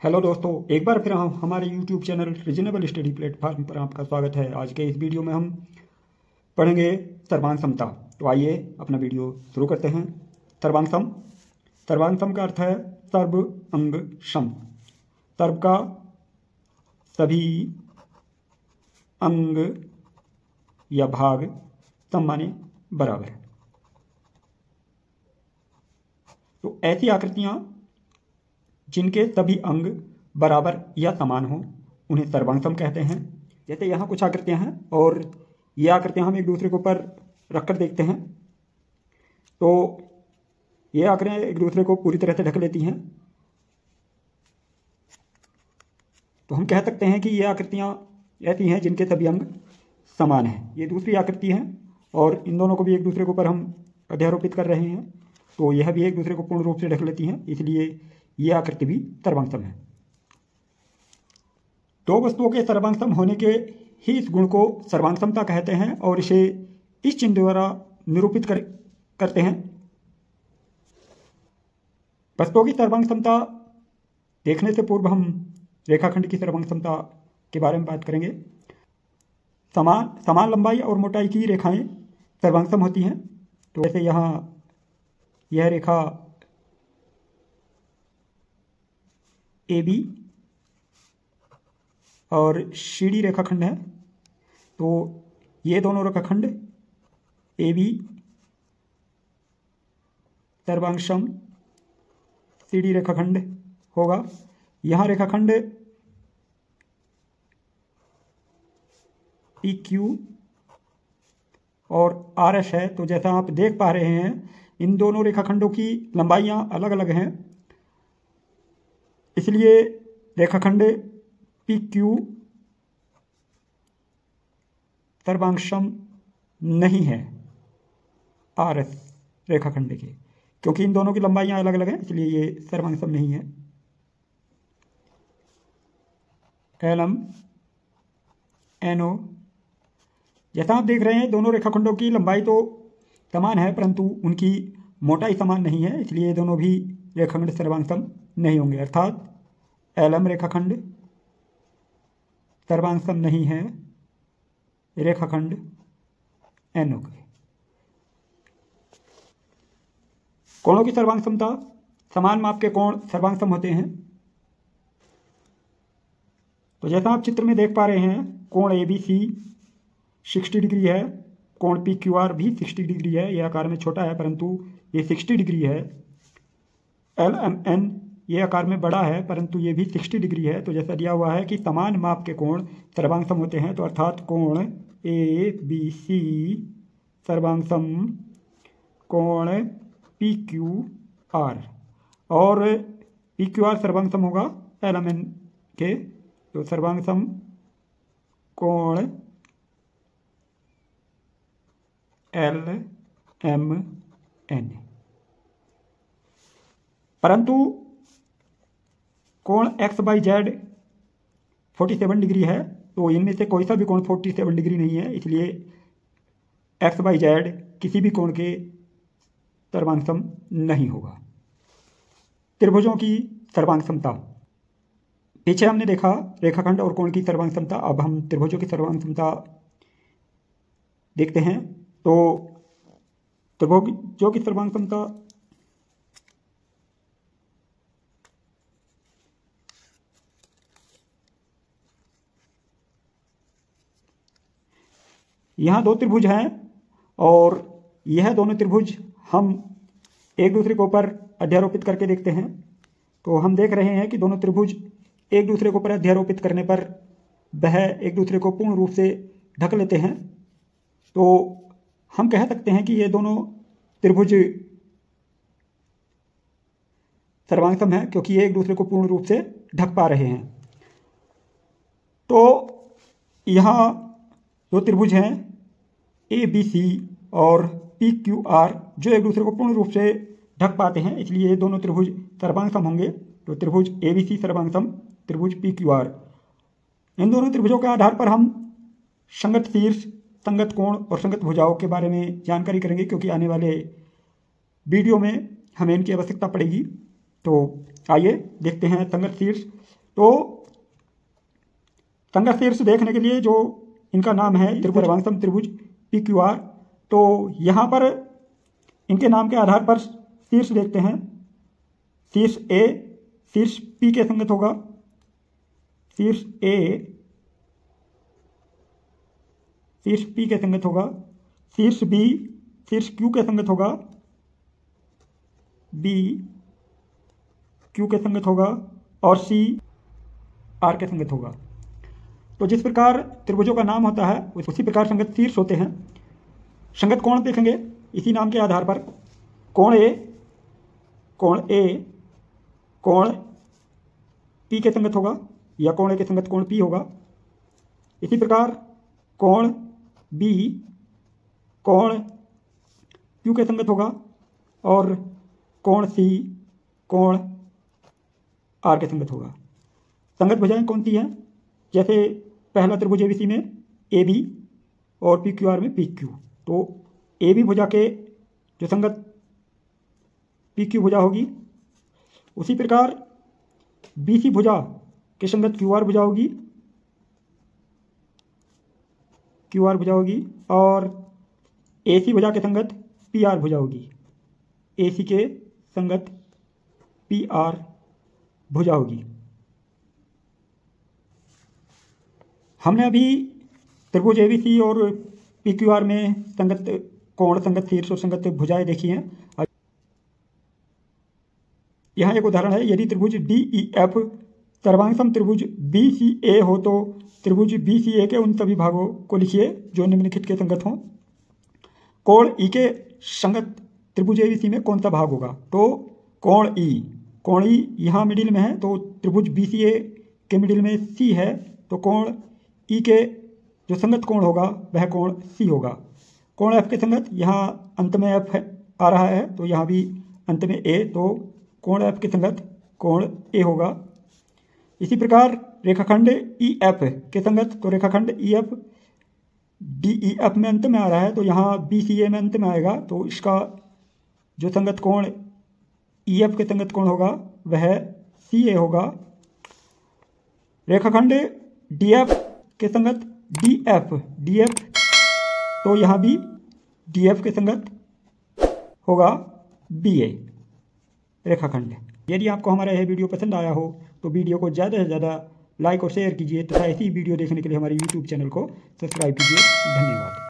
Hello दोस्तों, एक बार फिर हम हमारे YouTube channel reasonable study platform पर आपका स्वागत है। आज के इस वीडियो में हम पढ़ेंगे सर्वांग समता। तो आइए अपना वीडियो शुरू करते हैं। सर्वांग सम, सर्वांग सम का अर्थ है सर्व अंग सम। सर्व का सभी अंग या भाग सम माने बराबर। तो ऐसी आकृतियां जिनके सभी अंग बराबर या समान हो उन्हें सर्वांग सम कहते हैं। जैसे यहाँ कुछ आकृतियां हैं और ये आकृतियां हम एक दूसरे के ऊपर रखकर देखते हैं तो ये आकृतियां एक दूसरे को पूरी तरह से ढक लेती हैं। तो हम कह सकते हैं कि ये आकृतियां ऐसी हैं जिनके सभी अंग समान हैं। ये दूसरी आकृति है और इन दोनों को भी एक दूसरे के ऊपर हम अध्यारोपित कर रहे हैं तो यह भी एक दूसरे को पूर्ण रूप से ढक लेती हैं, इसलिए ये आकृति भी सर्वांग सम है। दो वस्तुओं के सर्वांग सम होने के ही इस गुण को सर्वांग समता कहते हैं और इसे इस चिन्ह द्वारा निरूपित करते हैं। वस्तुओं की सर्वांग समता देखने से पूर्व हम रेखाखंड की सर्वांग समता के बारे में बात करेंगे। समान लंबाई और मोटाई की रेखाएं सर्वांग सम होती हैं। तो जैसे यहाँ यह रेखा AB और CD रेखाखंड है, तो ये दोनों रेखाखंड AB सर्वांग सम CD रेखाखंड होगा। यहाँ रेखाखंड PQ और RS है। तो जैसा आप देख पा रहे हैं इन दोनों रेखाखंडों की लंबाइयाँ अलग अलग हैं, इसलिए रेखाखंड PQ सर्वांग सम नहीं है RS रेखाखंड के, क्योंकि इन दोनों की लंबाइयाँ अलग अलग हैं, इसलिए ये सर्वांग सम नहीं है। LM NO, जैसा आप देख रहे हैं दोनों रेखाखंडों की लंबाई तो समान है परंतु उनकी मोटाई समान नहीं है, इसलिए दोनों भी रेखाखंड सर्वांग सम नहीं होंगे। अर्थात LM रेखाखंड सर्वांग सम नहीं है रेखाखंड NO के। कोणों की सर्वांग समता, समान माप के कोण सर्वांग सम होते हैं। तो जैसा आप चित्र में देख पा रहे हैं कोण ABC 60 डिग्री है, कोण PQR भी 60 डिग्री है। यह आकार में छोटा है परंतु ये 60 डिग्री है। LMN ये आकार में बड़ा है परंतु ये भी 60 डिग्री है। तो जैसा दिया हुआ है कि समान माप के कोण सर्वांग सम होते हैं, तो अर्थात कोण ABC सर्वांग सम कोण PQR और PQR सर्वांग सम होगा LMN के। तो सर्वांग सम कोण LMN, परंतु कोण XYZ 47 डिग्री है। तो इनमें से कोई सा भी कोण 47 डिग्री नहीं है, इसलिए XYZ किसी भी कोण के सर्वांग सम नहीं होगा। त्रिभुजों की सर्वांग समता, पीछे हमने देखा रेखाखंड और कोण की सर्वांग समता, अब हम त्रिभुजों की सर्वांग समता देखते हैं। तो त्रिभुजों की सर्वांग समता यहाँ दो त्रिभुज हैं और यह दोनों त्रिभुज हम एक दूसरे के ऊपर अध्यारोपित करके देखते हैं। तो हम देख रहे हैं कि दोनों त्रिभुज एक दूसरे के ऊपर अध्यारोपित करने पर वह एक दूसरे को पूर्ण रूप से ढक लेते हैं। तो हम कह सकते हैं कि ये दोनों त्रिभुज सर्वांग सम है क्योंकि ये एक दूसरे को पूर्ण रूप से ढक पा रहे हैं। तो यहाँ दो त्रिभुज हैं ABC और PQR जो एक दूसरे को पूर्ण रूप से ढक पाते हैं, इसलिए ये दोनों त्रिभुज सर्वांग सम होंगे। तो त्रिभुज ABC सर्वांग सम त्रिभुज PQR। इन दोनों त्रिभुजों के आधार पर हम संगत शीर्ष, संगत कोण और संगत भुजाओं के बारे में जानकारी करेंगे, क्योंकि आने वाले वीडियो में हमें इनकी आवश्यकता पड़ेगी। तो आइए देखते हैं संगत शीर्ष। तो संगत शीर्ष देखने के लिए जो इनका नाम है सर्वांगसम त्रिभुज PQR, तो यहाँ पर इनके नाम के आधार पर शीर्ष देखते हैं। शीर्ष A शीर्ष P के संगत होगा, शीर्ष A शीर्ष P के संगत होगा, शीर्ष B शीर्ष Q के संगत होगा, B Q के संगत होगा और C R के संगत होगा। तो जिस प्रकार त्रिभुजों का नाम होता है उसी प्रकार संगत शीर्ष होते हैं। संगत कोण देखेंगे इसी नाम के आधार पर। कोण A कोण P के संगत होगा या कोण A के संगत कोण P होगा। इसी प्रकार कोण B कोण Q के संगत होगा और कोण C कोण R के संगत होगा। संगत भुजाएं कौन सी हैं? जैसे पहला त्रिभुज ABC में AB और PQR में PQ। तो AB भुजा के जो संगत PQ भुजा होगी, उसी प्रकार BC भुजा के संगत QR भुजा होगी, और AC भुजा के संगत PR भुजा होगी, AC के संगत PR भुजा होगी। हमने अभी त्रिभुज ABC और PQR में संगत कोण, संगत शीर्ष और संगत भुजाएं देखी हैं। यहाँ एक उदाहरण है, यदि त्रिभुज DEF सर्वांगसम त्रिभुज BCA हो तो त्रिभुज BCA के उन सभी भागों को लिखिए जो निम्नलिखित के संगत हों। कोण E के संगत त्रिभुज ABC में कौन सा भाग होगा? तो कोण E यहाँ मिडिल में है, तो त्रिभुज BCA के मिडिल में C है, तो कोण E के जो संगत कोण होगा वह कोण C होगा। कोण F के संगत यहाँ अंत में F आ रहा है, तो यहाँ भी अंत में A, तो कोण F के संगत कोण A होगा। इसी प्रकार रेखाखंड EF के संगत, तो रेखाखंड EF DEF में अंत में आ रहा है, तो यहाँ BCA में अंत में आएगा, तो इसका जो संगत कोण EF के संगत कोण होगा वह CA होगा। रेखाखंड DF के संगत DF, तो यहाँ भी DF के संगत होगा BA रेखाखंड। यदि आपको हमारा यह वीडियो पसंद आया हो तो वीडियो को ज़्यादा से ज़्यादा लाइक और शेयर कीजिए तथा ऐसी वीडियो देखने के लिए हमारे YouTube चैनल को सब्सक्राइब कीजिए। धन्यवाद।